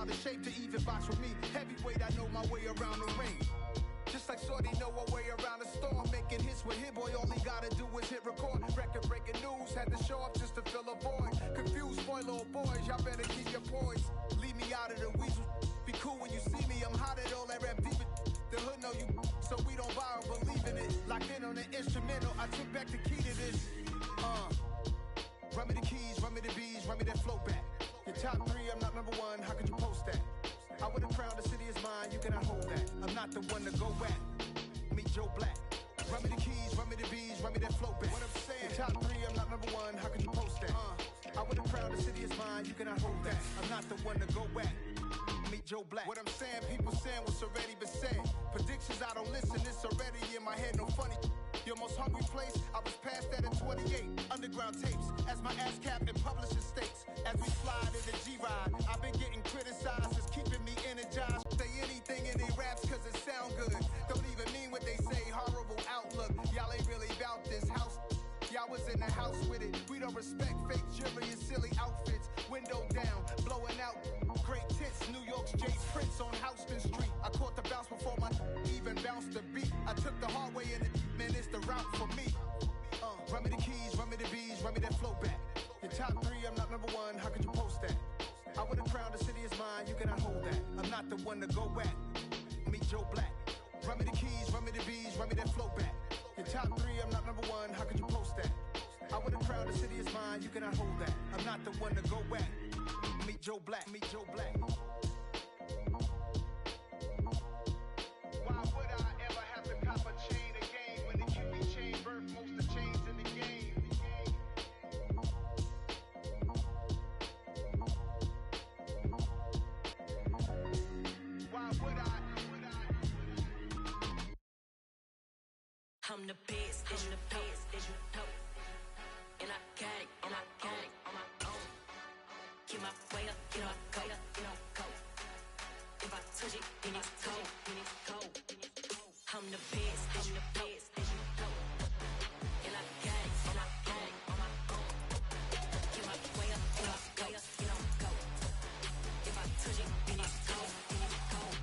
out of shape to even box with me. Heavyweight, I know my way around the ring. Just like Shorty know her way around the storm. Making hits with Hit Boy, all he gotta do is hit record. Record breaking news, had to show up just to fill a void. Confused, spoiled little boys, y'all better keep your poise. Leave me out of the weasel. Be cool when you see me, I'm hot at all that rap deep. The hood know you, so we don't borrow, believe in it. Locked in on the instrumental, I took back the key to this. Run me the keys, run me the bees, run me that flow back. Your top 3, I'm not number 1, how could you post that? I would have crowned the city is mine, you cannot hold that. I'm not the one to go back. Meet Joe Black. Run me the keys, run me the bees, run me that flow back. What I'm saying, top 3, I'm not number 1, how could you post that? I would have crowned the city is mine, you cannot hold that. I'm not the one to go back. Meet Joe Black. What I'm saying, people saying what's already been said. Predictions, I don't listen, it's already in my head, no funny. Your most hungry place, I was past that at 28. Underground tapes, as my ass cap in publishing states. As we slide in the G-Ride, I've been getting criticized, it's keeping me energized. Say anything in they raps cause it sound good. Don't even mean what they say, horrible outlook. Y'all ain't really about this house. Y'all was in the house with it. We don't respect fake jewelry and silly outfits. Window down, blowing out. Great tits, New York's Jay's Prince on Houston Street. I caught the bounce before my even bounced the beat. I took the hard way in it, man, it's the route for me. Run me the keys, run me the bees, run me that flow back. Your top 3, I'm not number 1, how could you post that? I would have crowned the city is mine, you cannot hold that. I'm not the one to go back. Meet Joe Black. Run me the keys, run me the bees, run me that flow back. Your top 3, I'm not number 1, how could you post that? I would have crowned the city is mine, you cannot hold that. I'm not the one to go back. Meet Joe Black, meet Joe Black. Why would I ever have to cop a chain again when the QB chain birth most of chains in the game? Why would I? I'm the best, I'm the best, as you know. And I got it, and I got it on my own. Get my way up, get on go, get on go. If I touch it, then it's cold, then it's cold. I'm the best, I'm the best, as you know. And I got it, and I got it on my own. Get my way up, get on go, get on go. If I touch it, then it's cold, then it's cold.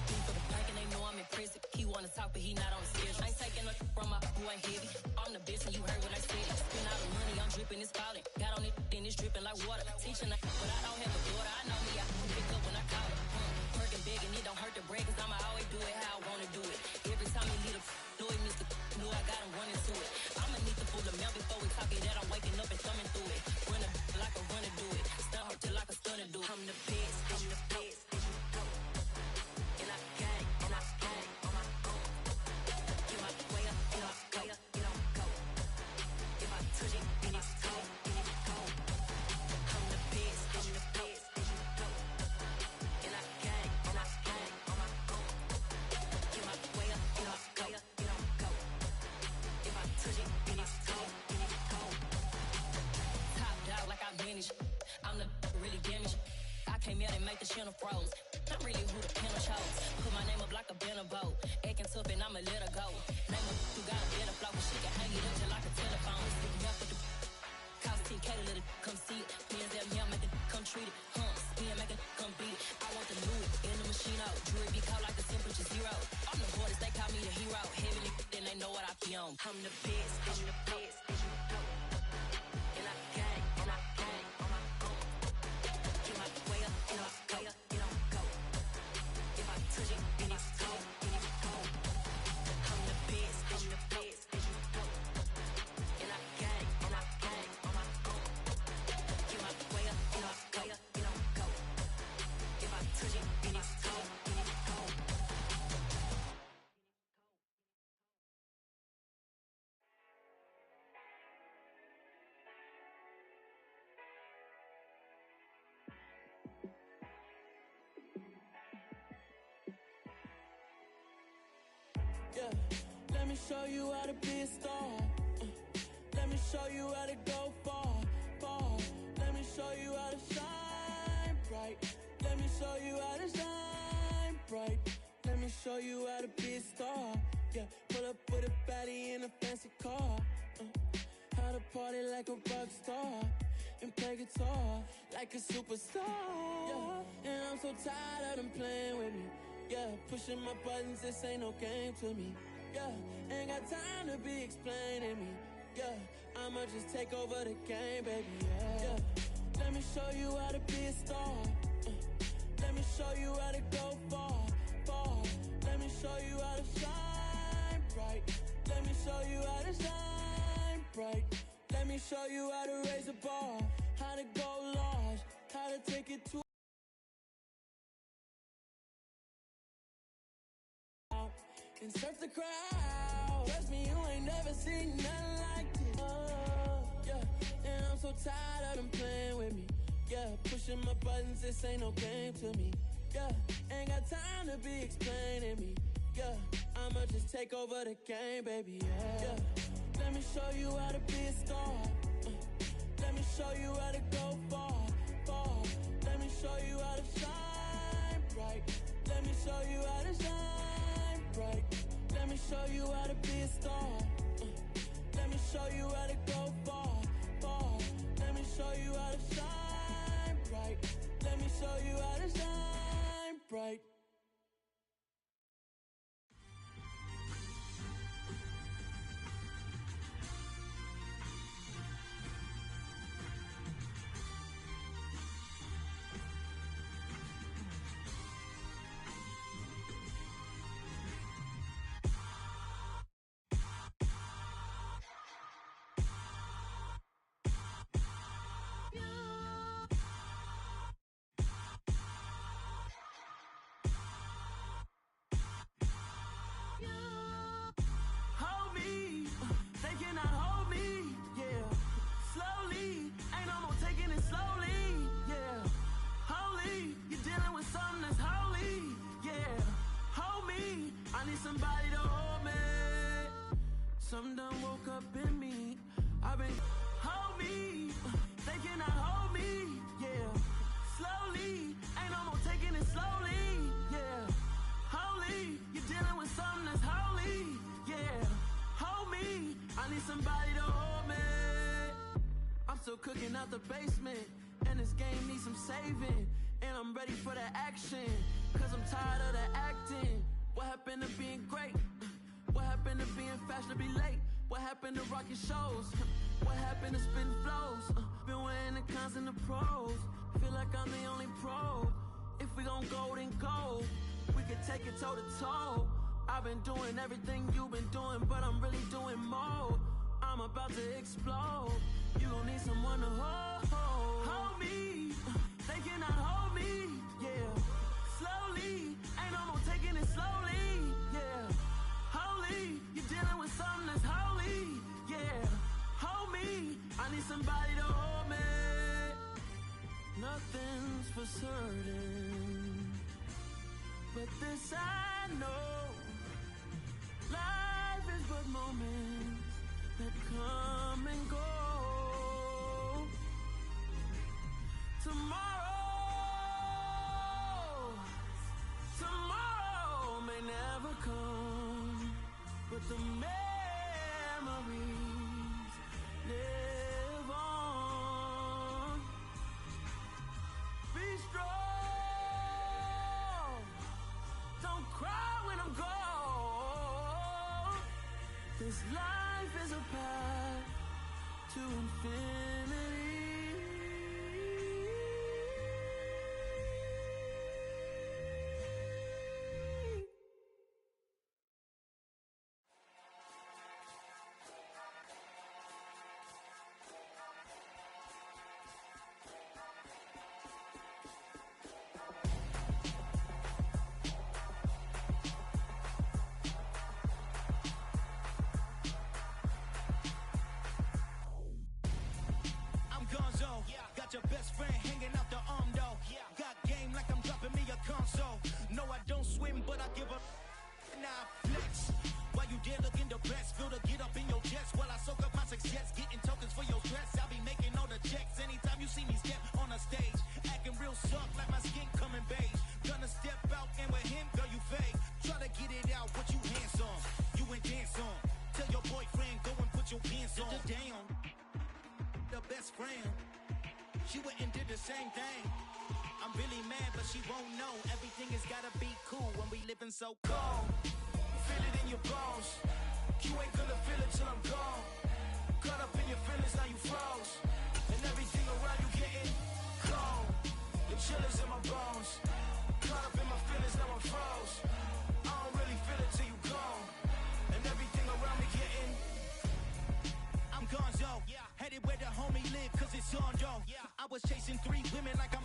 He for the blank and they know I'm impressive. He wanna talk, but he not on the schedule. I ain't taking a from my boy heavy. I'm the best and you heard what I said. Spend all the money, I'm dripping, it's falling. Got on it, then it's dripping like water. Teaching but I don't have a daughter. I know me, I can pick up when I call it. Working big and it don't hurt the break, cause I'ma always do it how I wanna do it. Every time he lead a know it, Mr. Know I got him running to it. I'ma need to pull the milk before we talk it that I'm waking up and thumbing through it. Run a like a runner do it. Stun her till like a stunner do it. I'm the best, I'm the best, as you know. And I got it, and I got it on my own. Get my way up, get on go, get on go. If I touch it, then it's cold, then it's cold. I'm the best, I'm the best, as you know. And I got it, and I got it on my own. Get my way up, get on go, get on go. If I touch it, then it's cold, then it's cold. Top dog like I manage. I'm the really damaged. I came out and make the channel froze. I'm really who the panel chose. Put my name up like a banner boat. Acting tough and I'ma let her go. Name her who got a better flow, but she can hang it up just like a telephone. Enough for the cost 10K to let it come see it. Pins at me, I make it come treat it. Spin, make it come beat it. I want the new in the machine out. Jewelry be called like the temperature 0. I'm the hardest, they call me the hero. Heavily, then they know what I be on. I'm the best, I'm the best, as you know. And I got it, and I got it on my own. Get my way up, get on go, get on go. If I touch it, then it's cold, then it's cold. I'm the best, I'm the best, as you know. And I got it, and I got it on my own. Get my way up, get on go, get on go. If I touch it, then it's cold, then it's cold. Yeah, let me show you how to be a star. Let me show you how to go far, far. Let me show you how to shine bright. Let me show you how to shine bright. Let me show you how to be a star. Yeah, pull up with a baddie in a fancy car. How to party like a rock star. and play guitar like a superstar. Yeah, and I'm so tired of them playing with me. Yeah, pushing my buttons, this ain't no game to me. Yeah, ain't got time to be explaining me. Yeah, I'ma just take over the game, baby. Yeah, let me show you how to be a star. Let me show you how to go far, far. Let me show you how to shine bright. Let me show you how to shine bright. Let me show you how to raise a bar, how to go large, how to take it to and surf the crowd. Trust me, you ain't never seen nothing like this. Yeah, and I'm so tired of them playing with me. Yeah, pushing my buttons, this ain't no game to me. Yeah, ain't got time to be explaining me. Yeah, I'ma just take over the game, baby. Yeah, let me show you how to be a star. Let me show you how to go far, far. Let me show you how to shine bright. Let me show you how to shine bright. Let me show you how to be a star. Let me show you how to go far, far. Let me show you how to shine bright. Let me show you how to shine bright. Hold me, they cannot hold me, yeah. Slowly, ain't no more taking it slowly, yeah. Holy, you're dealing with something that's holy, yeah. Hold me, I need somebody to hold me. Something done woke up in me. I've been, hold me, they cannot hold me, yeah. Slowly, ain't no more taking it slowly, yeah. Holy, you're dealing with something that's holy, yeah. Hold me, I need somebody to hold me. I'm still cooking out the basement, and this game needs some saving. And I'm ready for the action, cause I'm tired of the acting. What happened to being great? What happened to being fashionably late? What happened to rocking shows? What happened to spitting flows? Been wearing the cons and the pros. Feel like I'm the only pro. If we gon' go, then go. We could take it toe to toe. I've been doing everything you've been doing, but I'm really doing more. I'm about to explode. You gon' need someone to hold. Hold me, they cannot hold me, yeah. Slowly, ain't no more taking it slowly, yeah. Holy, you're dealing with something that's holy, yeah. Hold me, I need somebody to hold me. Nothing's for certain, but this I know, life is but moments that come and go. Tomorrow may never come, but the memories live on. Be strong, don't cry when I'm gone. This life is a path to infinity. Your best friend hanging out the arm though. Got game like I'm dropping me a console. No, I don't swim, but I give a now flex. While you there looking depressed, feel the get up in your chest while I soak up my success, getting tokens for your stress. I'll be making all the checks anytime you see me step on a stage, acting real soft like my skin coming beige. Gonna step out and with him, girl, you fake. Try to get it out, but you handsome. You ain't dance on. Tell your boyfriend go and put your pants on. Down, the best friend. She went and did the same thing. I'm really mad, but she won't know. Everything has gotta be cool when we living so cold. Feel it in your bones. You ain't gonna feel it till I'm gone. Caught up in your feelings, now you froze. And everything around you getting cold. The chillers in my bones. Caught up in my feelings, now I'm froze. I don't really feel it till you gone. And everything around me getting I'm gonzo, headed where the homie live, cause it's on, yo. I was chasing 3 women like I'm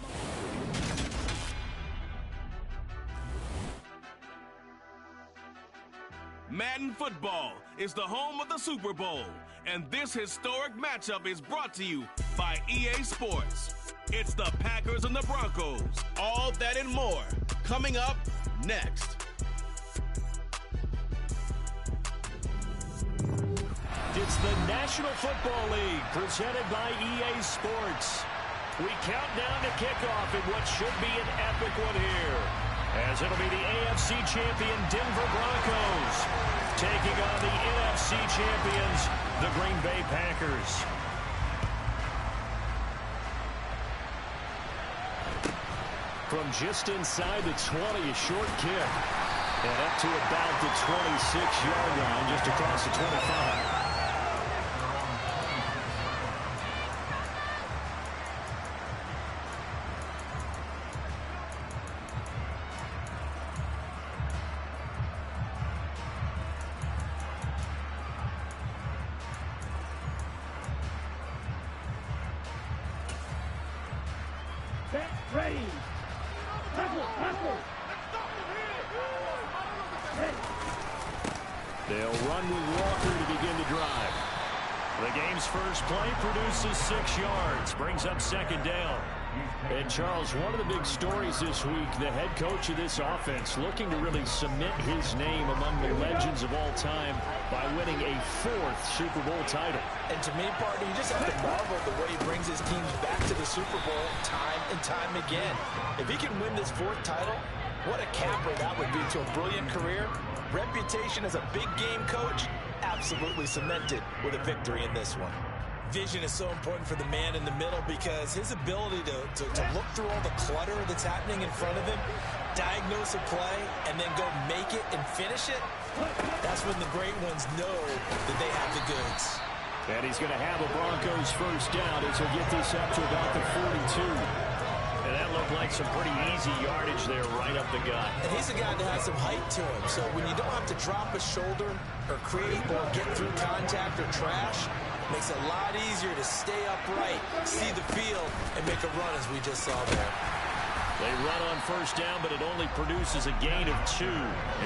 Madden Football is the home of the Super Bowl, and this historic matchup is brought to you by EA Sports. It's the Packers and the Broncos. All that and more coming up next. It's the National Football League presented by EA Sports. We count down to kickoff in what should be an epic one here, as it'll be the AFC champion Denver Broncos taking on the NFC champions, the Green Bay Packers. From just inside the 20, a short kick, and up to about the 26-yard line, just across the 25. Ready. They'll run with Walker to begin the drive. The game's first play produces 6 yards, brings up second down. And Charles, one of the big stories this week, the head coach of this offense looking to really cement his name among the legends of all time by winning a 4th Super Bowl title. And to me, partner, you just have to marvel the way he brings his teams back to the Super Bowl time and time again. If he can win this 4th title, what a capper that would be to a brilliant career. Reputation as a big game coach, absolutely cemented with a victory in this one. Vision is so important for the man in the middle because his ability to look through all the clutter that's happening in front of him, diagnose a play, and then go make it and finish it, that's when the great ones know that they have the goods. And he's going to have a Broncos first down as he'll get this up to about the 42. And that looked like some pretty easy yardage there right up the gut. And he's a guy that has some height to him, so when you don't have to drop a shoulder or create or get through contact or trash, makes it a lot easier to stay upright, see the field, and make a run as we just saw there. They run on first down, but it only produces a gain of 2.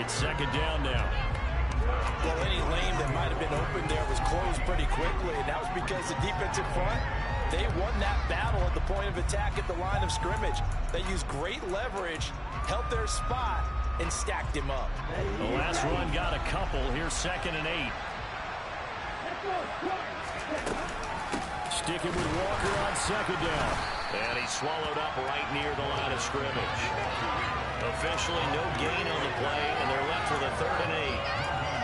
It's second down now. Well, any lane that might have been open there was closed pretty quickly, and that was because the defensive front, they won that battle at the point of attack at the line of scrimmage. They used great leverage, held their spot, and stacked him up. The last run got a couple. Here's second and 8. Sticking with Walker on second down. And he's swallowed up right near the line of scrimmage. Officially no gain on the play, and they're left with a 3rd and 8.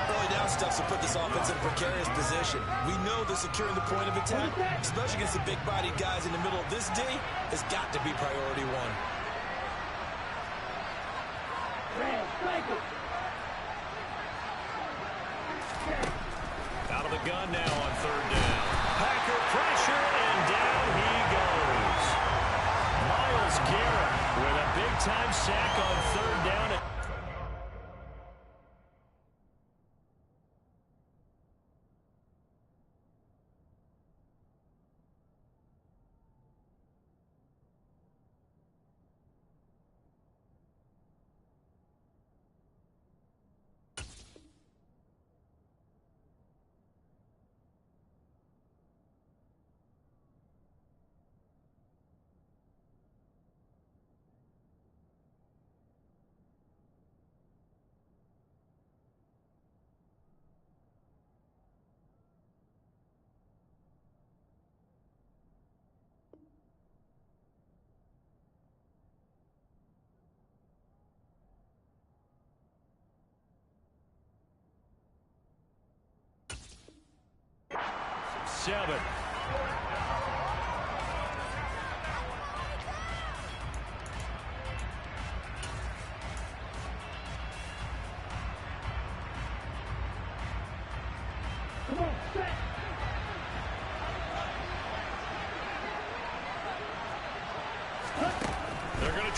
Early down stuff to put this offense in a precarious position. We know that securing the point of attack, especially against the big-bodied guys in the middle of this D, has got to be priority 1. Out of the gun now on 3rd down. Packer pressure, and down he goes. Myles Garrett with a big-time sack on 3rd down.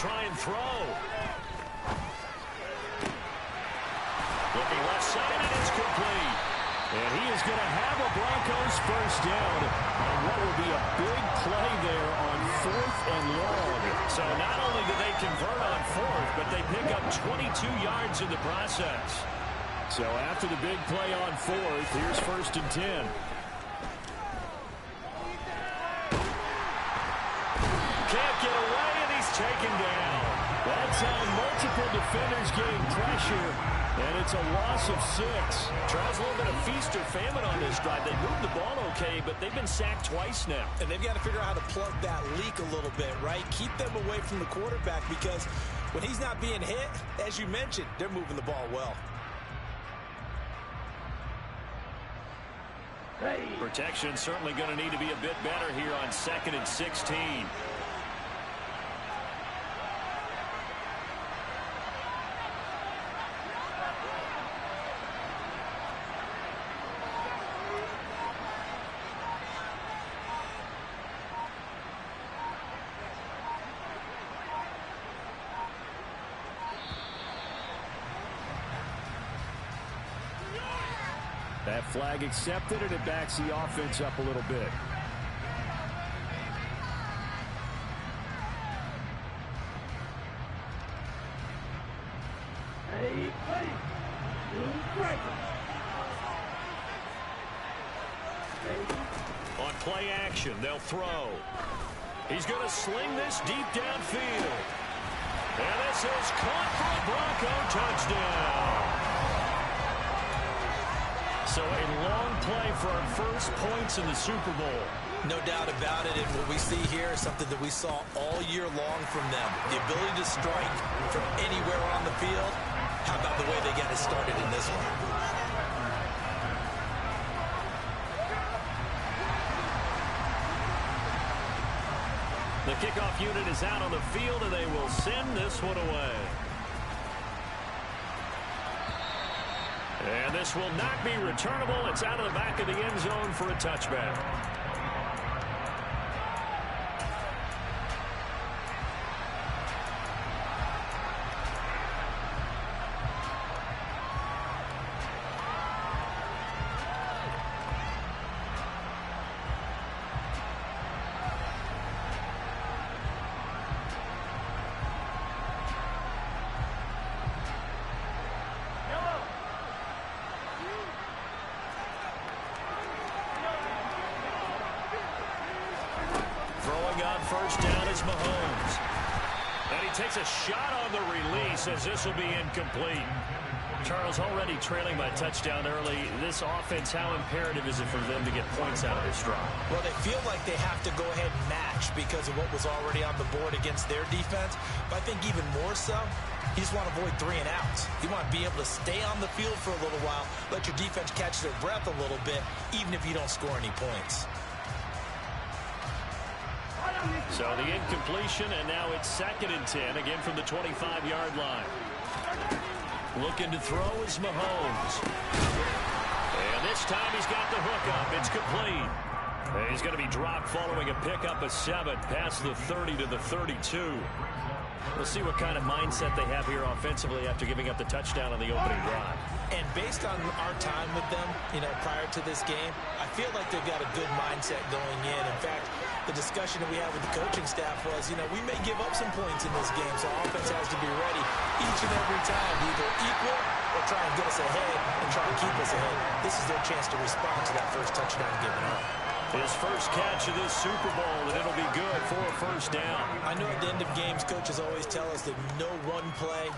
try and throw. Looking left side, and it's complete. And he is going to have a Broncos first down on what will be a big play there on 4th and long. So not only do they convert on 4th, but they pick up 22 yards in the process. So after the big play on 4th, here's 1st and 10. Can't get away, and he's taken down. That's how multiple defenders getting pressure, and it's a loss of 6. Charles, a little bit of feast or famine on this drive. They moved the ball okay, but they've been sacked twice now. And they've got to figure out how to plug that leak a little bit, right? Keep them away from the quarterback, because when he's not being hit, as you mentioned, they're moving the ball well. Protection certainly going to need to be a bit better here on 2nd and 16. That flag accepted, and it backs the offense up a little bit. On play action, they'll throw. He's going to sling this deep downfield. And this is caught for a Bronco touchdown. So a long play for our first points in the Super Bowl. No doubt about it, and what we see here is something that we saw all year long from them. The ability to strike from anywhere on the field. How about the way they got it started in this one? The kickoff unit is out on the field, and they will send this one away. And this will not be returnable. It's out of the back of the end zone for a touchback. First down is Mahomes. And he takes a shot on the release as this will be incomplete. Charles, already trailing by touchdown early. This offense, how imperative is it for them to get points out of this drive? Well, they feel like they have to go ahead and match because of what was already on the board against their defense. But I think even more so, you just want to avoid 3 and outs. You want to be able to stay on the field for a little while, let your defense catch their breath a little bit, even if you don't score any points. So the incompletion, and now it's 2nd and 10, again from the 25-yard line. Looking to throw is Mahomes. And this time he's got the hook up. It's complete. And he's going to be dropped following a pickup of 7 past the 30 to the 32. We'll see what kind of mindset they have here offensively after giving up the touchdown on the opening drive. And based on our time with them, prior to this game, I feel like they've got a good mindset going in. In fact, the discussion that we had with the coaching staff was, we may give up some points in this game, so offense has to be ready each and every time to either equal or try and get us ahead and try and keep us ahead. This is their chance to respond to that first touchdown given up. His first catch of this Super Bowl, and it'll be good for a first down. I know at the end of games, coaches always tell us that no one play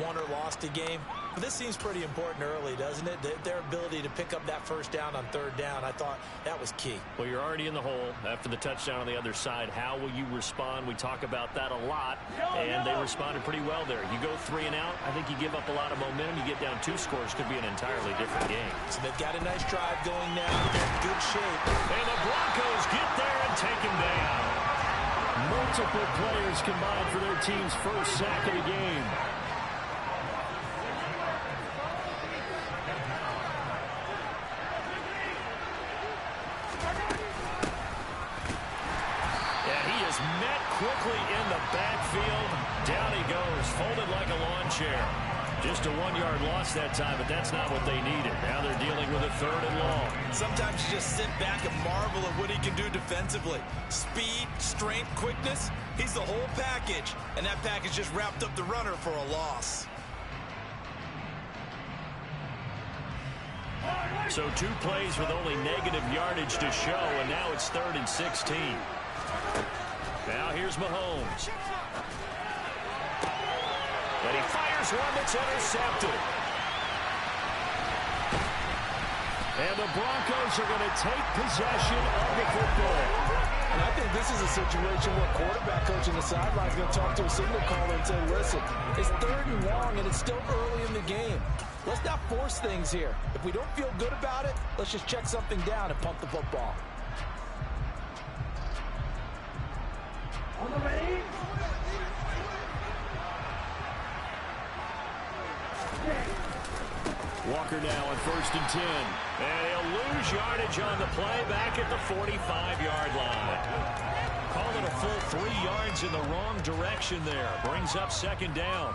won or lost a game. But this seems pretty important early, doesn't it? Their ability to pick up that first down on 3rd down, I thought that was key. Well, you're already in the hole after the touchdown on the other side. How will you respond? We talk about that a lot, and they responded pretty well there. You go 3 and out, I think you give up a lot of momentum. You get down 2 scores, could be an entirely different game. So they've got a nice drive going now. They're in good shape. And the Broncos get there and take him down. Multiple players combined for their team's first sack of the game. met quickly in the backfield. Down he goes, folded like a lawn chair. Just a 1-yard loss that time, but that's not what they needed. Now they're dealing with a 3rd and long. Sometimes you just sit back and marvel at what he can do defensively. Speed, strength, quickness, he's the whole package. And that package just wrapped up the runner for a loss. So 2 plays with only negative yardage to show, and now it's 3rd and 16. Now here's Mahomes. And he fires one that's intercepted. And the Broncos are going to take possession of the football. And I think this is a situation where quarterback coach on the sideline is going to talk to a signal caller and say, listen, it's 3rd and long and it's still early in the game. Let's not force things here. If we don't feel good about it, let's just check something down and punt the football. On the ready. Walker now on 1st and 10. And he'll lose yardage on the play back at the 45-yard line. Call it a full 3 yards in the wrong direction there. Brings up 2nd down.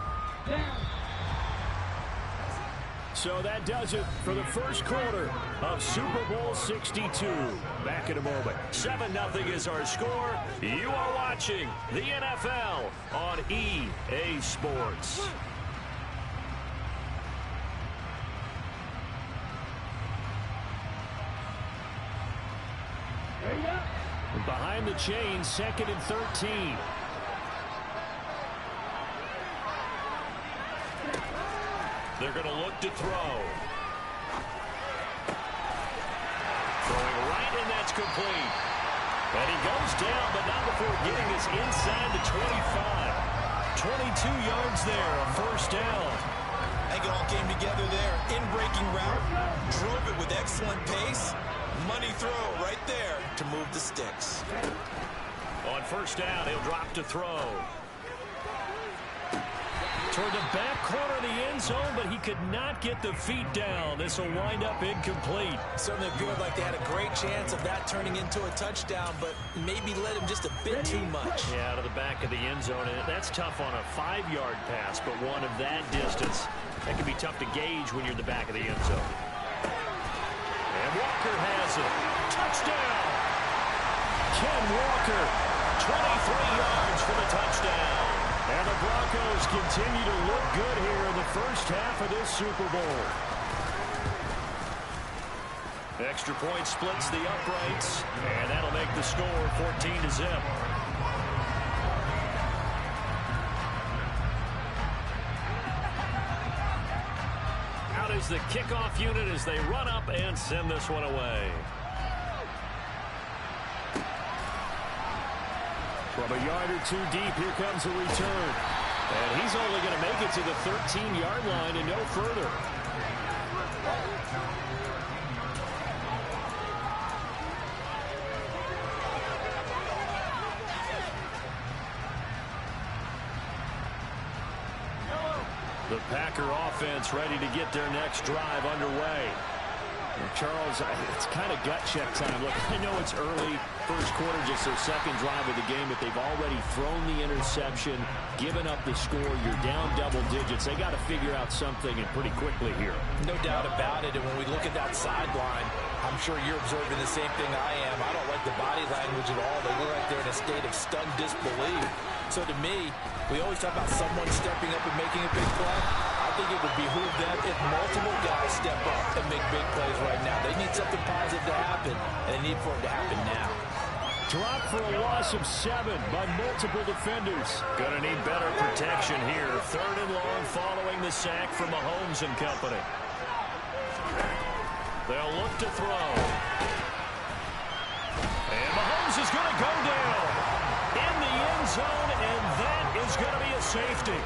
So that does it for the first quarter of Super Bowl 62. Back in a moment. 7-0 is our score. You are watching the NFL on EA Sports. Behind the chains, 2nd and 13. They're going to look to throw. Throwing right, and that's complete. And he goes down, but not before getting us inside the 25. 22 yards there, a 1st down. I think it all came together there. In-breaking route, drove it with excellent pace. Money throw right there to move the sticks. On 1st down, he'll drop to throw. Toward the back corner of the end zone, but he could not get the feet down. This will wind up incomplete. Certainly good, like they had a great chance of that turning into a touchdown, but maybe led him just a bit too much. Yeah, out of the back of the end zone, and that's tough on a 5-yard pass, but one of that distance, that can be tough to gauge when you're in the back of the end zone. And Walker has it. Touchdown! Ken Walker, 23 yards for the touchdown. And the Broncos continue to look good here in the first half of this Super Bowl. Extra point splits the uprights, and that'll make the score 14-0. Out is the kickoff unit as they run up and send this one away. From a yard or 2 deep, here comes a return. And he's only going to make it to the 13-yard line and no further. The Packer offense ready to get their next drive underway. Charles, it's kind of gut check time. Look, I know it's early, first quarter, just their 2nd drive of the game, but they've already thrown the interception, given up the score. You're down double digits. They got to figure out something, and pretty quickly here. No doubt about it, and when we look at that sideline, I'm sure you're observing the same thing I am. I don't like the body language at all. They look like they're in a state of stunned disbelief. So to me, we always talk about someone stepping up and making a big play. I think it would behoove them if multiple guys step up and make big plays right now. They need something positive to happen, and they need for it to happen now. Drop for a loss of 7 by multiple defenders. Gonna need better protection here. 3rd and long following the sack from Mahomes and company. They'll look to throw. And Mahomes is going to go down in the end zone, and that is going to be a safety.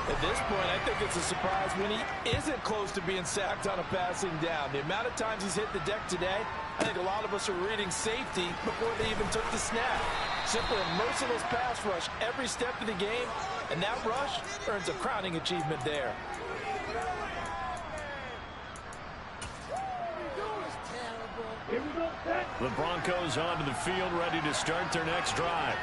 At this point, I think it's a surprise when he isn't close to being sacked on a passing down. The amount of times he's hit the deck today, I think a lot of us are reading safety before they even took the snap. Simply a merciless pass rush every step of the game, and that rush earns a crowning achievement there. Here we go, set. The Broncos onto the field, ready to start their next drive.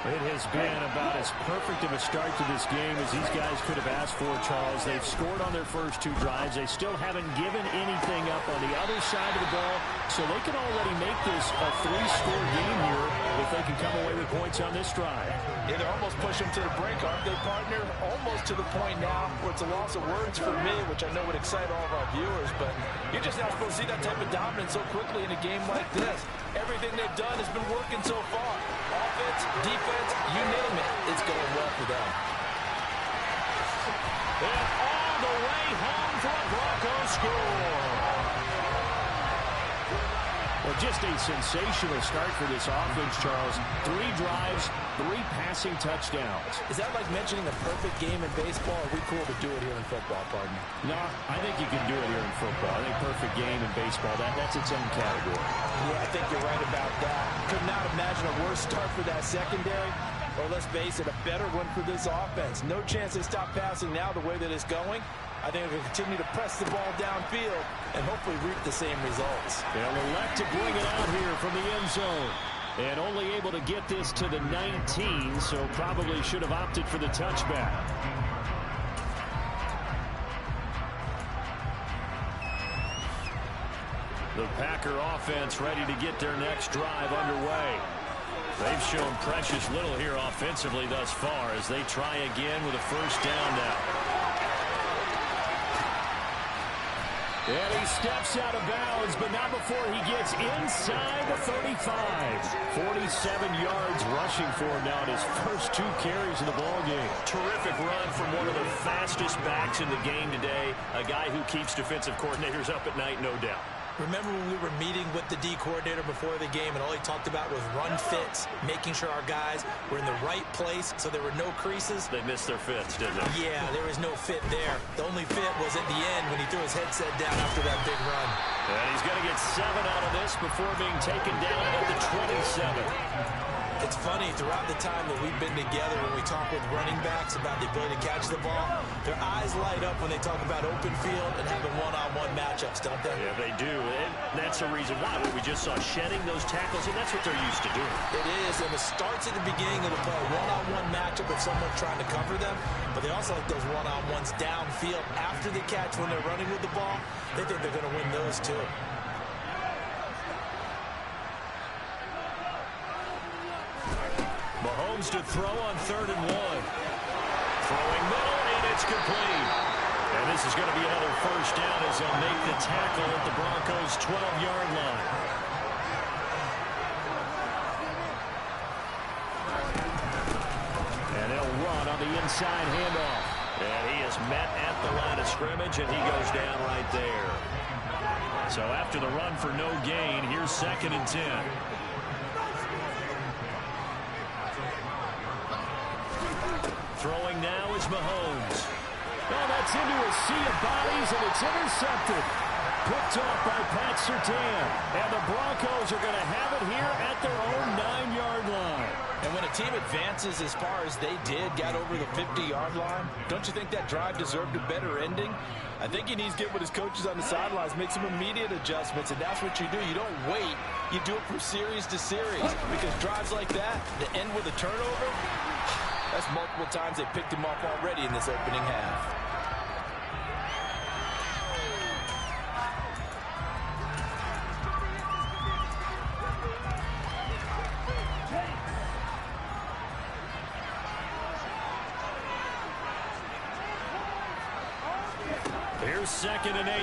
It has been about as perfect of a start to this game as these guys could have asked for, Charles. They've scored on their first 2 drives. They still haven't given anything up on the other side of the ball, so they can already make this a 3-score game here if they can come away with points on this drive. Yeah, they're almost pushing them to the brink, aren't they, partner? Almost to the point now where it's a loss of words for me, which I know would excite all of our viewers, but you're just not supposed to see that type of dominance so quickly in a game like this. Everything they've done has been working so far. Offense, defense, you name it, it's going well for them. And all the way home for a Broncos score. Well, just a sensational start for this offense, Charles. 3 drives, 3 passing touchdowns. Is that like mentioning the perfect game in baseball? Or are we cool to do it here in football, partner? No, I think you can do it here in football. I think perfect game in baseball, that's its own category. Yeah, I think you're right about that. Could not imagine a worse start for that secondary. Or let's face it, a better one for this offense. No chance they stop passing now the way that it's going. I think they'll continue to press the ball downfield and hopefully reap the same results. They'll elect to bring it out here from the end zone. And only able to get this to the 19, so probably should have opted for the touchback. The Packer offense ready to get their next drive underway. They've shown precious little here offensively thus far as they try again with a first down now. And he steps out of bounds, but not before he gets inside the 35. 47 yards rushing for him now in his first 2 carries of the ballgame. Terrific run from one of the fastest backs in the game today. A guy who keeps defensive coordinators up at night, no doubt. Remember when we were meeting with the D coordinator before the game and all he talked about was run fits, making sure our guys were in the right place so there were no creases? They missed their fits, didn't they? Yeah, there was no fit there. The only fit was at the end when he threw his headset down after that big run. And he's going to get 7 out of this before being taken down at the 27. It's funny, throughout the time that we've been together when we talk with running backs about the ability to catch the ball, their eyes light up when they talk about open field and having one-on-one matchups, don't they? Yeah, they do. And that's the reason why. We just saw shedding those tackles, and that's what they're used to doing. It is, and it starts at the beginning of the play. One-on-one matchup with someone trying to cover them, but they also like those one-on-ones downfield after the catch when they're running with the ball. They think they're going to win those too. Mahomes to throw on 3rd and 1. Throwing middle, and it's complete. And this is going to be another first down as they'll make the tackle at the Broncos' 12-yard line. And they'll run on the inside handoff. And he is met at the line of scrimmage, and he goes down right there. So after the run for no gain, here's 2nd and 10. Throwing now is Mahomes. Oh, that's into a sea of bodies, and it's intercepted. Picked off by Pat Surtain. And the Broncos are going to have it here at their own 9-yard line. And when a team advances as far as they did, got over the 50-yard line, don't you think that drive deserved a better ending? I think he needs to get with his coaches on the sidelines, make some immediate adjustments, and that's what you do. You don't wait. You do it from series to series, because drives like that, that end with a turnover, that's multiple times they picked him off already in this opening half. Here's 2nd and 8.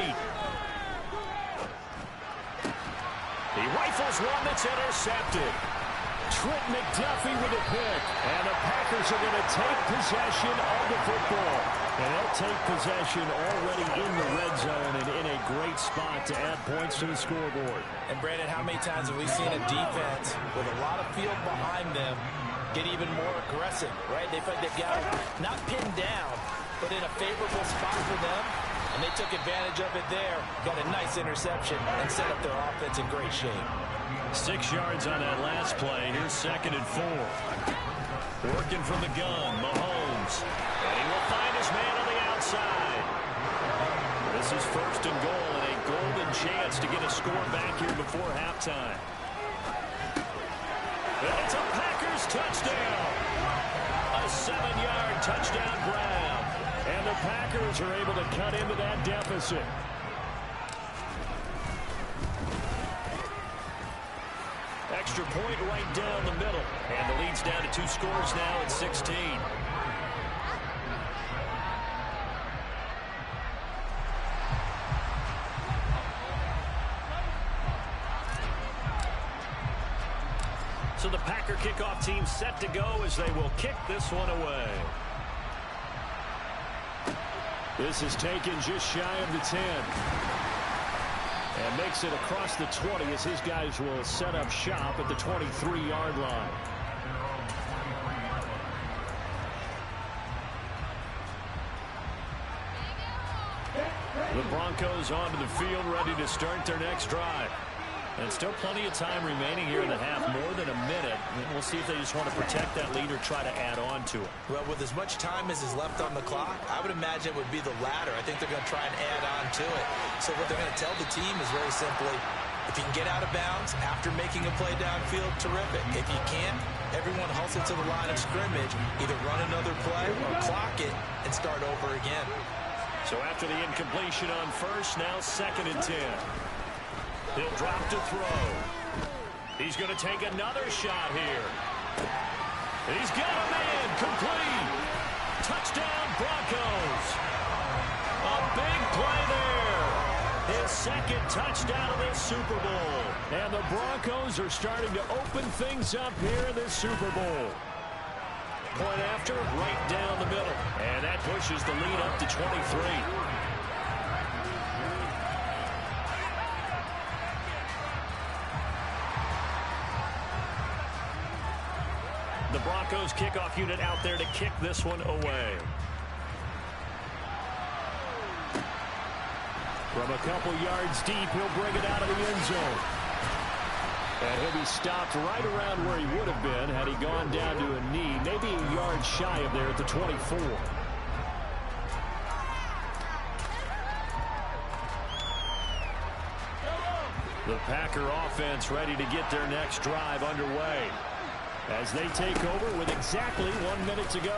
He rifles one that's intercepted. Trent McDuffie with a pick. And the Packers are going to take possession of the football. And they'll take possession already in the red zone and in a great spot to add points to the scoreboard. And Brandon, how many times have we seen a defense with a lot of field behind them get even more aggressive, right? They feel like they've got not pinned down, but in a favorable spot for them. And they took advantage of it there, got a nice interception, and set up their offense in great shape. 6 yards on that last play. Here's 2nd and 4. Working from the gun, Mahomes. And he will find his man on the outside. This is 1st and goal and a golden chance to get a score back here before halftime. And it's a Packers touchdown. A 7-yard touchdown grab. And the Packers are able to cut into that deficit. Extra point right down the middle. And the lead's down to 2 scores now at 16. So the Packer kickoff team set to go as they will kick this one away. This is taken just shy of the 10. And makes it across the 20 as his guys will set up shop at the 23-yard line. The Broncos onto the field ready to start their next drive. And still plenty of time remaining here in the half, more than a minute. And we'll see if they just want to protect that lead or try to add on to it. Well, with as much time as is left on the clock, I would imagine it would be the latter. I think they're going to try and add on to it. So what they're going to tell the team is very simply, if you can get out of bounds after making a play downfield, terrific. If you can't, everyone hustle to the line of scrimmage, either run another play or clock it and start over again. So after the incompletion on first, now 2nd and 10. He'll drop to throw. He's going to take another shot here. He's got him in. Complete. Touchdown, Broncos. A big play there. His 2nd touchdown of this Super Bowl. And the Broncos are starting to open things up here in this Super Bowl. Point after, right down the middle. And that pushes the lead up to 23. The Broncos kickoff unit out there to kick this one away. From a couple yards deep, he'll bring it out of the end zone. And he'll be stopped right around where he would have been had he gone down to a knee, maybe a yard shy of there at the 24. The Packer offense ready to get their next drive underway as they take over with exactly 1 minute to go.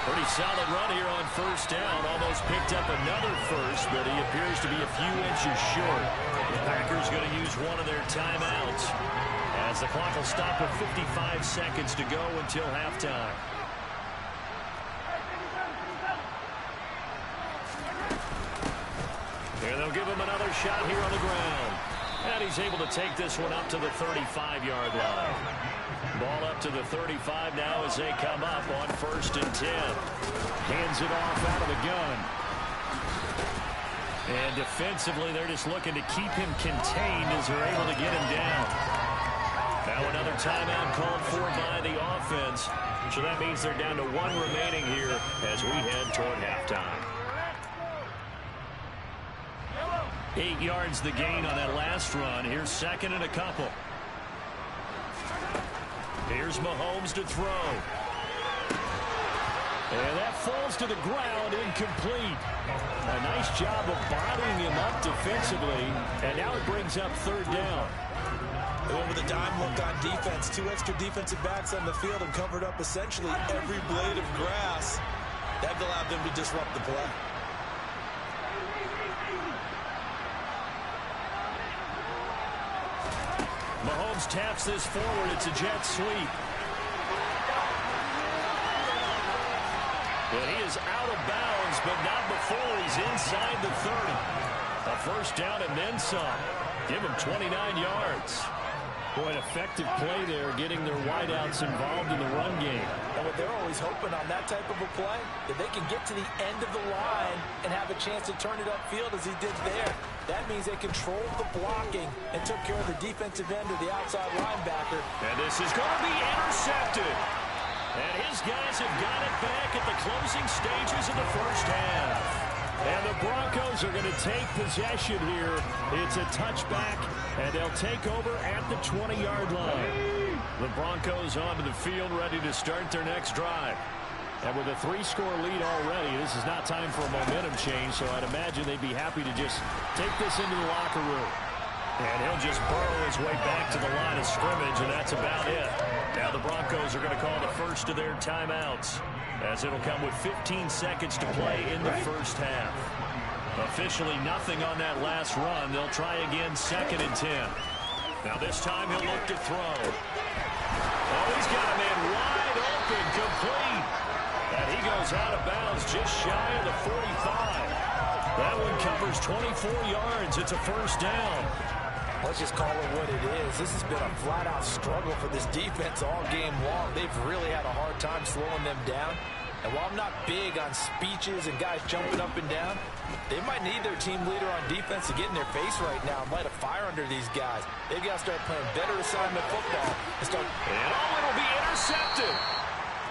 Pretty solid run here on first down. Almost picked up another first, but he appears to be a few inches short. The Packers going to use one of their timeouts as the clock will stop with 55 seconds to go until halftime. And they'll give him another shot here on the ground. And he's able to take this one up to the 35-yard line. Ball up to the 35 now as they come up on 1st and 10. Hands it off out of the gun. And defensively, they're just looking to keep him contained as they're able to get him down. Now another timeout called for by the offense. So that means they're down to 1 remaining here as we head toward halftime. 8 yards the gain on that last run. Here's 2nd and a couple. Here's Mahomes to throw. And that falls to the ground, incomplete. A nice job of bottling him up defensively. And now it brings up 3rd down. They went with a dime look on defense. 2 extra defensive backs on the field and covered up essentially every blade of grass. That allowed them to disrupt the play. Mahomes taps this forward. It's a jet sweep. And he is out of bounds, but not before he's inside the 30. A first down and then some. Give him 29 yards. Boy, an effective play there, getting their wideouts involved in the run game. And what they're always hoping on that type of a play, that they can get to the end of the line and have a chance to turn it upfield as he did there. That means they controlled the blocking and took care of the defensive end or the outside linebacker. And this is going to be intercepted. And his guys have got it back at the closing stages of the first half. And the Broncos are going to take possession here. It's a touchback, and they'll take over at the 20-yard line. The Broncos onto the field ready to start their next drive. And with a 3-score lead already, this is not time for a momentum change, so I'd imagine they'd be happy to just take this into the locker room. And he'll just burrow his way back to the line of scrimmage, and that's about it. the Broncos are going to call the first of their timeouts, as it'll come with 15 seconds to play in the first half. Officially nothing on that last run. They'll try again, 2nd and 10. Now this time he'll look to throw. Oh, he's got a man wide open, complete. And he goes out of bounds just shy of the 45. That one covers 24 yards. It's a first down. Let's just call it what it is. This has been a flat-out struggle for this defense all game long. They've really had a hard time slowing them down. And while I'm not big on speeches and guys jumping up and down, they might need their team leader on defense to get in their face right now and light a fire under these guys. They've got to start playing better assignment football and start. And it'll be intercepted.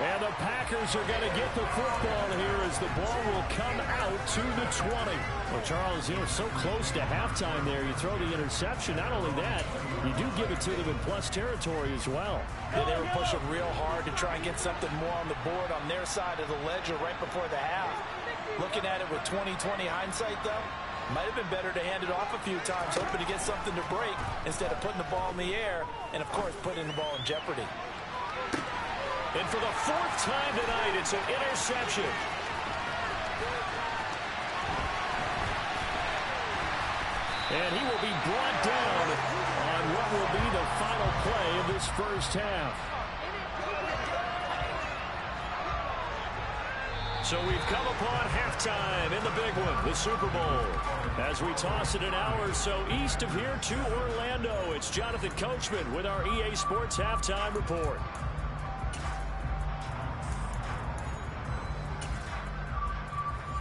And the Packers are going to get the football here as the ball will come out to the 20. Well, Charles, so close to halftime there. You throw the interception. Not only that, you do give it to them in plus territory as well. Yeah, they were pushing real hard to try and get something more on the board on their side of the ledger right before the half. Looking at it with 20/20 hindsight, though, might have been better to hand it off a few times, hoping to get something to break instead of putting the ball in the air and, of course, putting the ball in jeopardy. And for the 4th time tonight, it's an interception. And he will be brought down on what will be the final play of this first half. So we've come upon halftime in the big one, the Super Bowl. As we toss it an hour or so east of here to Orlando, it's Jonathan Coachman with our EA Sports Halftime Report.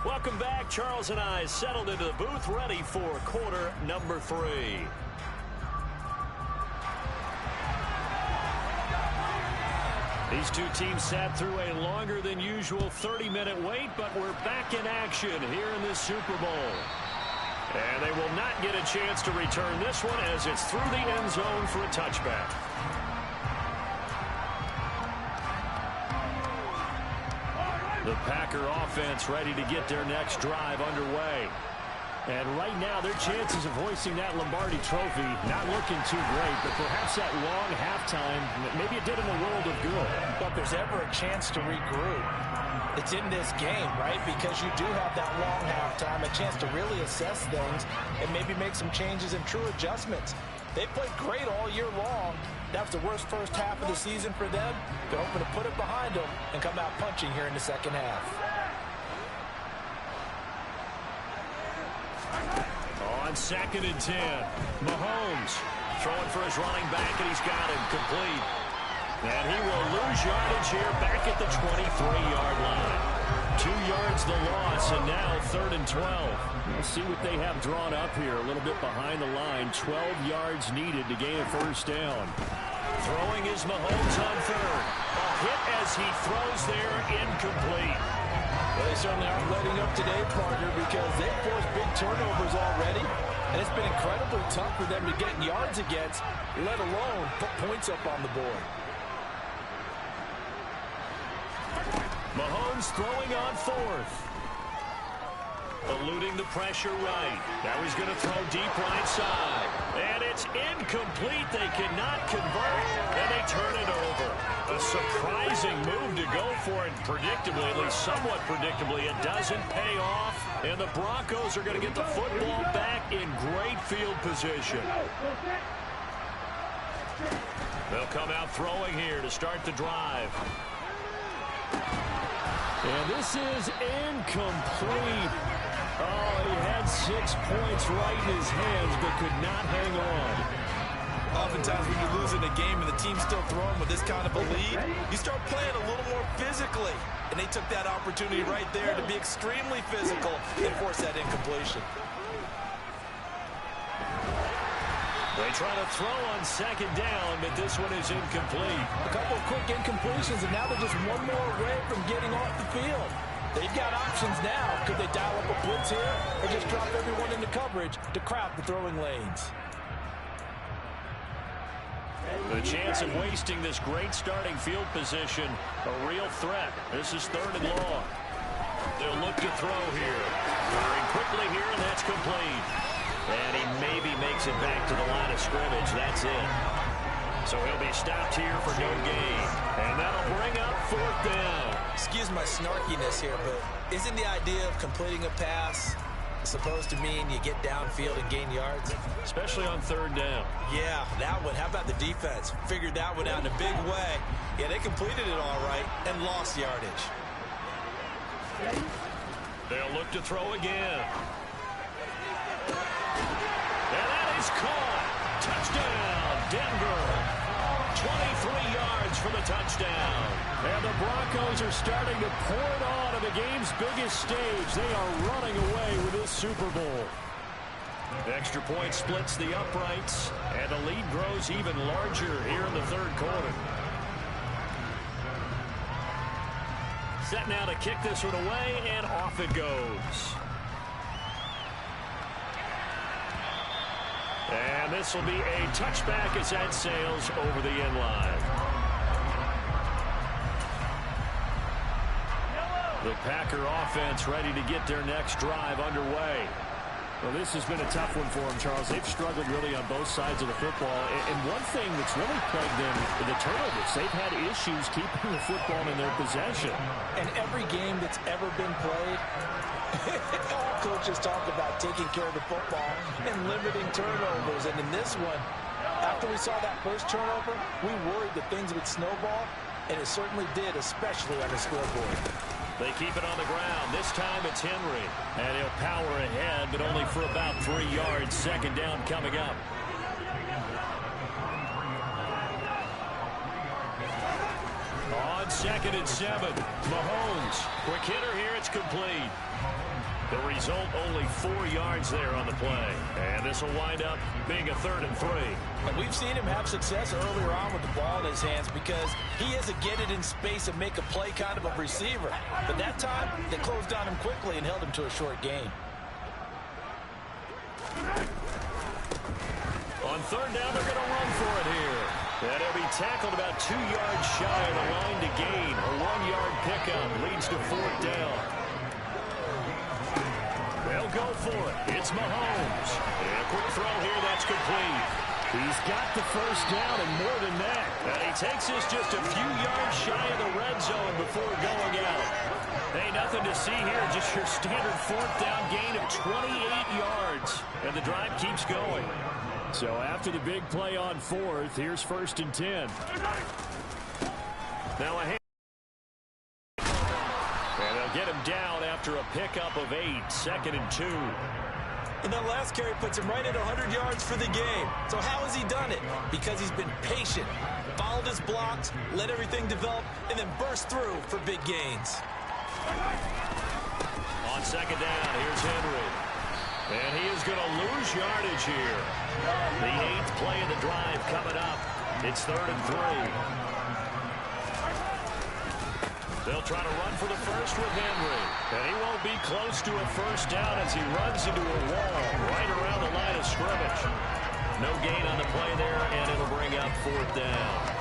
Welcome back. Charles and I settled into the booth, ready for quarter number 3. These two teams sat through a longer than usual 30-minute wait, but we're back in action here in this Super Bowl. And they will not get a chance to return this one as it's through the end zone for a touchback. The Packer offense ready to get their next drive underway. And right now, their chances of hoisting that Lombardi trophy not looking too great, but perhaps that long halftime, maybe it did them a world of good. But if there's ever a chance to regroup, it's in this game, right? Because you do have that long halftime, a chance to really assess things and maybe make some changes and true adjustments. They played great all year long. That was the worst first half of the season for them. They're hoping to put it behind them and come out punching here in the second half. On 2nd and 10, Mahomes throwing for his running back, and he's got him complete. And he will lose yardage here back at the 23-yard line. 2 yards the loss, and now 3rd and 12. We'll see what they have drawn up here. A little bit behind the line. 12 yards needed to gain a first down. Throwing is Mahomes on 3rd. A hit as he throws there, incomplete. Well, they certainly aren't letting up today, partner, because they've forced big turnovers already. And it's been incredibly tough for them to get yards against, let alone put points up on the board. Mahomes throwing on 4th. Eluding the pressure right. Now he's going to throw deep right side. And it's incomplete. They cannot convert, and they turn it over. A surprising move to go for it predictably, at least somewhat predictably. It doesn't pay off, and the Broncos are going to get the football back in great field position. They'll come out throwing here to start the drive. And this is incomplete. Oh, he had 6 points right in his hands, but could not hang on. Oftentimes when you lose in a game and the team's still throwing with this kind of a lead, you start playing a little more physically. And they took that opportunity right there to be extremely physical and force that incompletion. They try to throw on 2nd down, but this one is incomplete. A couple of quick incompletions, and now they're just one more away from getting off the field. They've got options now. Could they dial up a blitz here or just drop everyone into coverage to crowd the throwing lanes? The chance of wasting this great starting field position, a real threat. This is 3rd and long. They'll look to throw here. Firing quickly here, and that's complete. And he maybe makes it back to the line of scrimmage. That's it. So he'll be stopped here for no gain. 4th down. Excuse my snarkiness here, but isn't the idea of completing a pass supposed to mean you get downfield and gain yards? Especially on 3rd down. Yeah, that one. How about the defense? Figured that one out in a big way. Yeah, they completed it all right and lost yardage. They'll look to throw again. And that is caught. Touchdown, Denver. 23 yards for the touchdown. And the Broncos are starting to pour it on the game's biggest stage. They are running away with this Super Bowl. Extra point splits the uprights, and the lead grows even larger here in the 3rd quarter. Set now to kick this one away, and off it goes. And this will be a touchback as that sails over the end line. The Packer offense ready to get their next drive underway. Well, this has been a tough one for them, Charles. They've struggled really on both sides of the football. And one thing that's really plagued them, the turnovers. They've had issues keeping the football in their possession. And every game that's ever been played, all coaches talk about taking care of the football and limiting turnovers. And in this one, after we saw that first turnover, we worried that things would snowball, and it certainly did, especially on the scoreboard. They keep it on the ground. This time it's Henry. And he'll power ahead, but only for about 3 yards. 2nd down coming up. On 2nd and 7. Mahomes. Quick hitter here. It's complete. The result, only 4 yards there on the play. And this will wind up being a 3rd and 3. And we've seen him have success earlier on with the ball in his hands because he is a get it in space and make a play kind of a receiver. But that time, they closed on him quickly and held him to a short gain. On 3rd down, they're going to run for it here. And he'll be tackled about 2 yards shy of the line to gain. A 1-yard pickup leads to 4th down. They'll go for it. It's Mahomes. And a quick throw here. That's complete. He's got the 1st down and more than that. And he takes this just a few yards shy of the red zone before going out. Hey, nothing to see here. Just your standard 4th down gain of 28 yards. And the drive keeps going. So after the big play on 4th, here's 1st and 10. Now a hand. And they'll get him down after a pickup of 8. 2nd and 2. And that last carry puts him right at 100 yards for the game. So how has he done it? Because he's been patient, followed his blocks, let everything develop, and then burst through for big gains. On 2nd down, here's Henry. And he is going to lose yardage here. The 8th play of the drive coming up. It's 3rd and 3. They'll try to run for the first with Henry. And he won't be close to a 1st down as he runs into a wall right around the line of scrimmage. No gain on the play there, and it'll bring up 4th down.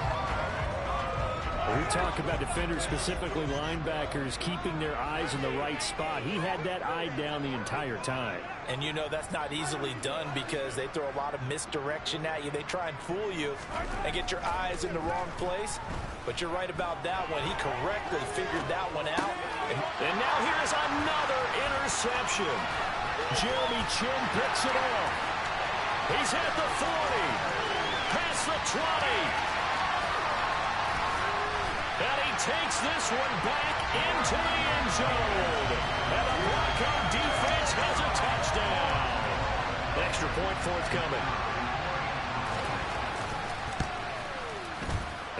We talk about defenders, specifically linebackers, keeping their eyes in the right spot. He had that eye down the entire time. And you know that's not easily done because they throw a lot of misdirection at you. They try and fool you and get your eyes in the wrong place. But you're right about that one. He correctly figured that one out. And now here's another interception. Jeremy Chin picks it off. He's at the 40. Past the 20. And he takes this one back into the end zone. And the Bronco defense has a touchdown. Extra point forthcoming.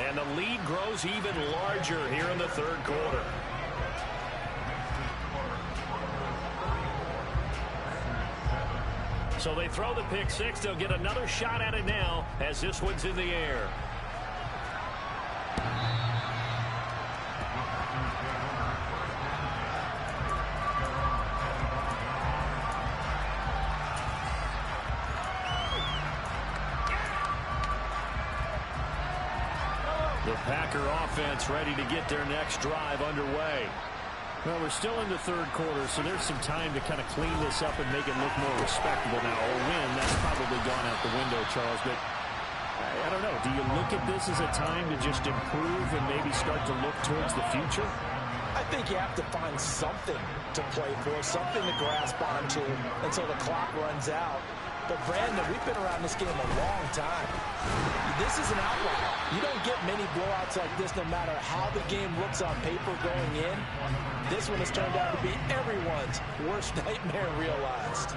And the lead grows even larger here in the 3rd quarter. So they throw the pick 6. They'll get another shot at it now as this one's in the air. The Packer offense ready to get their next drive underway. Well, we're still in the 3rd quarter, so there's some time to kind of clean this up and make it look more respectable now. Or win, that's probably gone out the window, Charles. But I don't know. Do you look at this as a time to just improve and maybe start to look towards the future? I think you have to find something to play for, something to grasp onto until the clock runs out. But, Brandon, we've been around this game a long time. This is an outlier. You don't get many blowouts like this no matter how the game looks on paper going in. This one has turned out to be everyone's worst nightmare realized.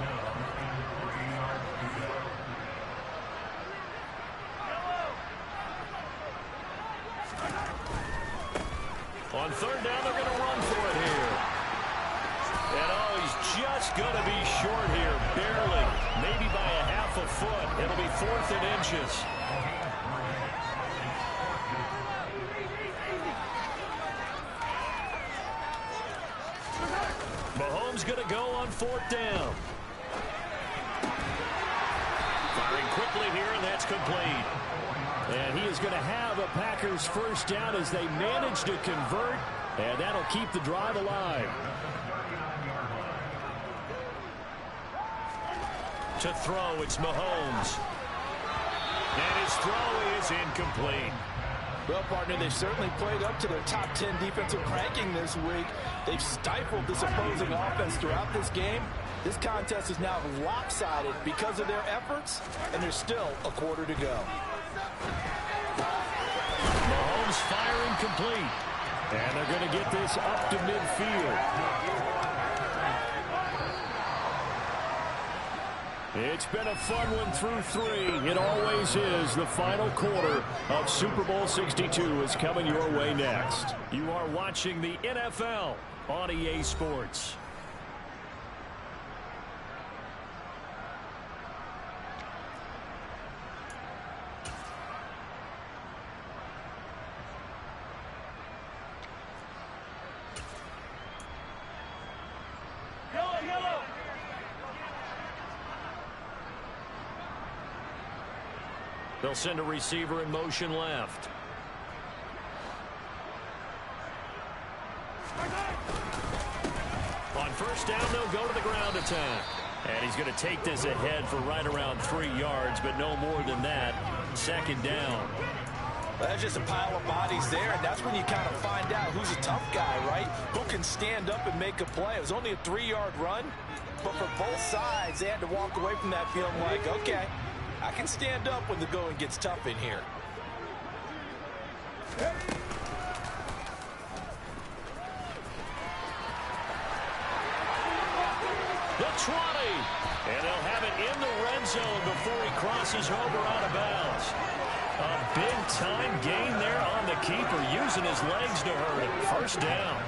On third down, they're going to run for it here. And, oh, he's just going to be short here, barely. Maybe by a half a foot. It'll be 4th and inches. Mahomes going to go on 4th down. Firing quickly here, and that's complete. And he is going to have a Packers first down as they manage to convert, and that'll keep the drive alive. To throw, it's Mahomes. And his throw is incomplete. Well, partner, they've certainly played up to their top 10 defensive ranking this week. They've stifled this opposing offense throughout this game. This contest is now lopsided because of their efforts, and there's still a quarter to go. Mahomes firing complete. And they're going to get this up to midfield. It's been a fun one through 3. It always is. The final quarter of Super Bowl 62 is coming your way next. You are watching the NFL on EA Sports. They'll send a receiver in motion left. On first down, they'll go to the ground attack. And he's going to take this ahead for right around 3 yards, but no more than that. 2nd down. Well, that's just a pile of bodies there, and that's when you kind of find out who's a tough guy, right? Who can stand up and make a play. It was only a 3-yard run, but for both sides, they had to walk away from that feeling like, okay, I can stand up when the going gets tough in here. The 20. And they'll have it in the red zone before he crosses over out of bounds. A big-time gain there on the keeper, using his legs to hurt him. First down.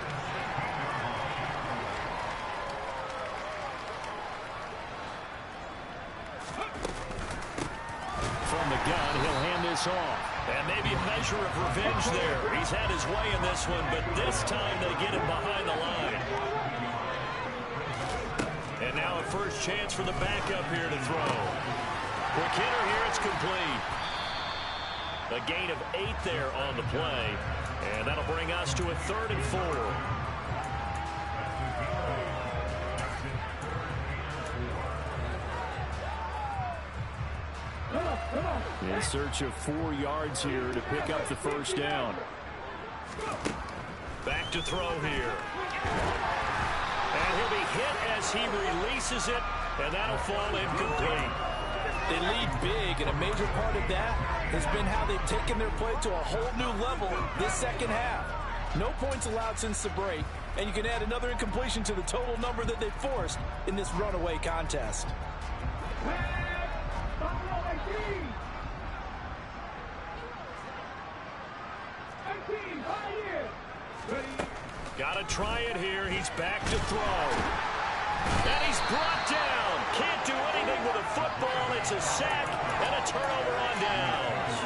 From the gun, he'll hand this off. And maybe a measure of revenge there. He's had his way in this one, but this time they get him behind the line. And now a first chance for the backup here to throw. Quick hitter here, it's complete. A gain of 8 there on the play. And that'll bring us to a 3rd and 4. In search of 4 yards here to pick up the first down. Back to throw here. And he'll be hit as he releases it, and that'll fall incomplete. They lead big, and a major part of that has been how they've taken their play to a whole new level this second half. No points allowed since the break, and you can add another incompletion to the total number that they forced in this runaway contest. Got to try it here. He's back to throw. And he's brought down. Can't do anything with a football. It's a sack and a turnover on downs.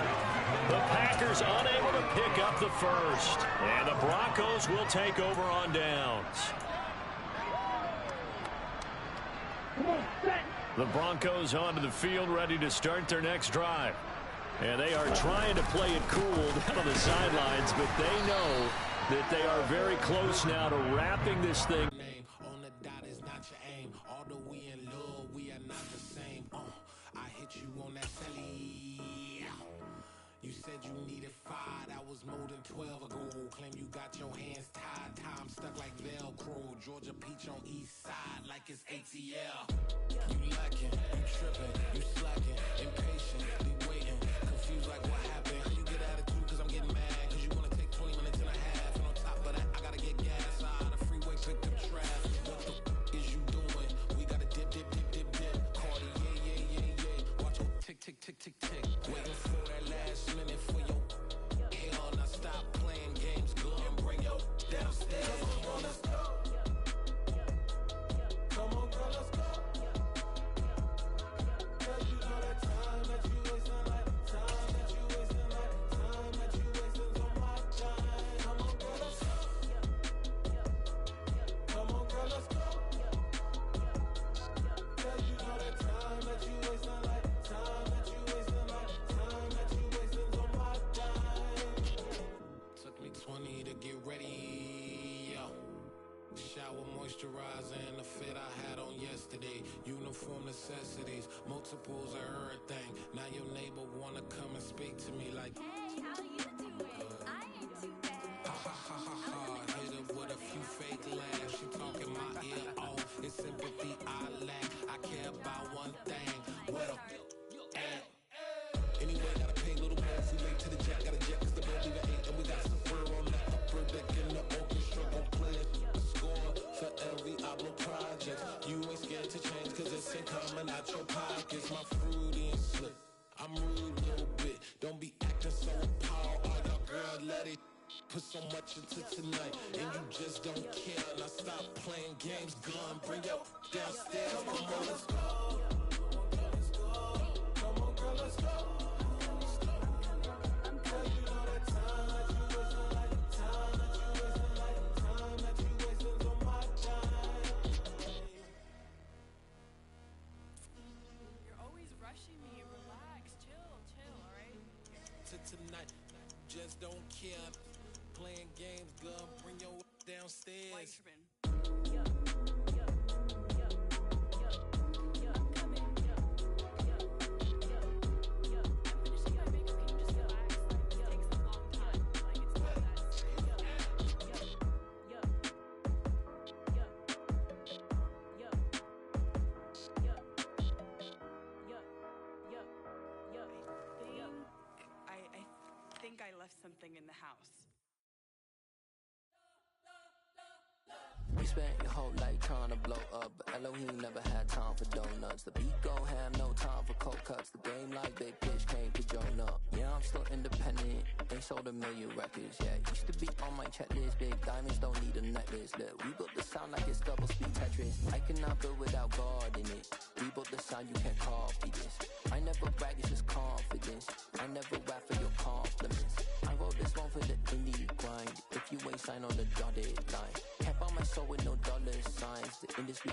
The Packers unable to pick up the first. And the Broncos will take over on downs. The Broncos onto the field, ready to start their next drive. And they are trying to play it cool down on the sidelines, but they know that they are very close now to wrapping this thing. On the dot is not your aim. Although we in love, we are not the same. I hit you on that celly. time, you got your hands tied. Time stuck like Velcro. Georgia Peach on east side like it's ATL. You lacking, you tripping, you slacking, impatient, be waiting, confused like what happened. How you get attitude cause I'm getting mad, cause you wanna take 20 minutes and a half. And on top of that, I gotta get gas out the freeway, pick up trash. What the is you doing? We gotta dip, dip, dip, dip, dip. Cardi, yeah. Watch your tick, tick, tick, tick, tick. Waiting for that last minute for your hell. Now stop playing games, go and bring your downstairs. Come on, let's go. Come on, girl, let's go. Cause you know that time that you wasting, like time that you wasting, like time that you wasting on my time. Come on, girl, let's go. Come on, girl, let's go. Cause you know that time that you wasting, like time that you wasting, like time that you wasting on my time. Took me 20 to get ready, yo. Shower, moisturizer, and the fit I had on yesterday. Uniform necessities, multiples of everything. Now your neighbor wanna come and speak to me like, Hey, how you doing? I ain't too bad. ha ha ha ha ha. Hit her with a few fake laughs. She talking my ear off. It's sympathy I lack. I care about one thing. Where the at? Anyway, gotta pay a little more. If we late to the jet, gotta jet cause the boat leaving 8. And we got Super on the upper deck in the orchestra. Gon' play a score for every album project. You ain't scared to change cause it's ain't coming out your pockets. My fruity and slick. I'm rude a little bit. Don't be acting so appalled. All y'all girl, let it put so much into tonight. And you just don't care. Now stop playing games, gun. Bring your downstairs. Come on, girl, let's go. Come on, girl, let's go. Cause you know that time that you wasting, like time that you wasting, like time that you wasting on my time. You're always rushing me. Relax, chill, alright? To tonight, just don't care. Playing games, gun. Bring your downstairs. Why you tripping? I think I left something in the house. We spent your whole life trying to blow up, but Elohim never had time for donuts. The beat gon' have no time for cold cuts. The game like Big Pitch came to join up. Yeah, I'm still independent, ain't sold a million records. Yeah, used to be on my checklist. Big diamonds don't need a necklace. Look, we built the sound like it's double speed Tetris. I cannot build without God in it. We built the sound, you can't copy this. I never brag, it's just confidence. I never rap for your compliments. I wrote this one for the indie grind. If you ain't signed on the dotted line, can't buy my soul with no dollar signs. The industry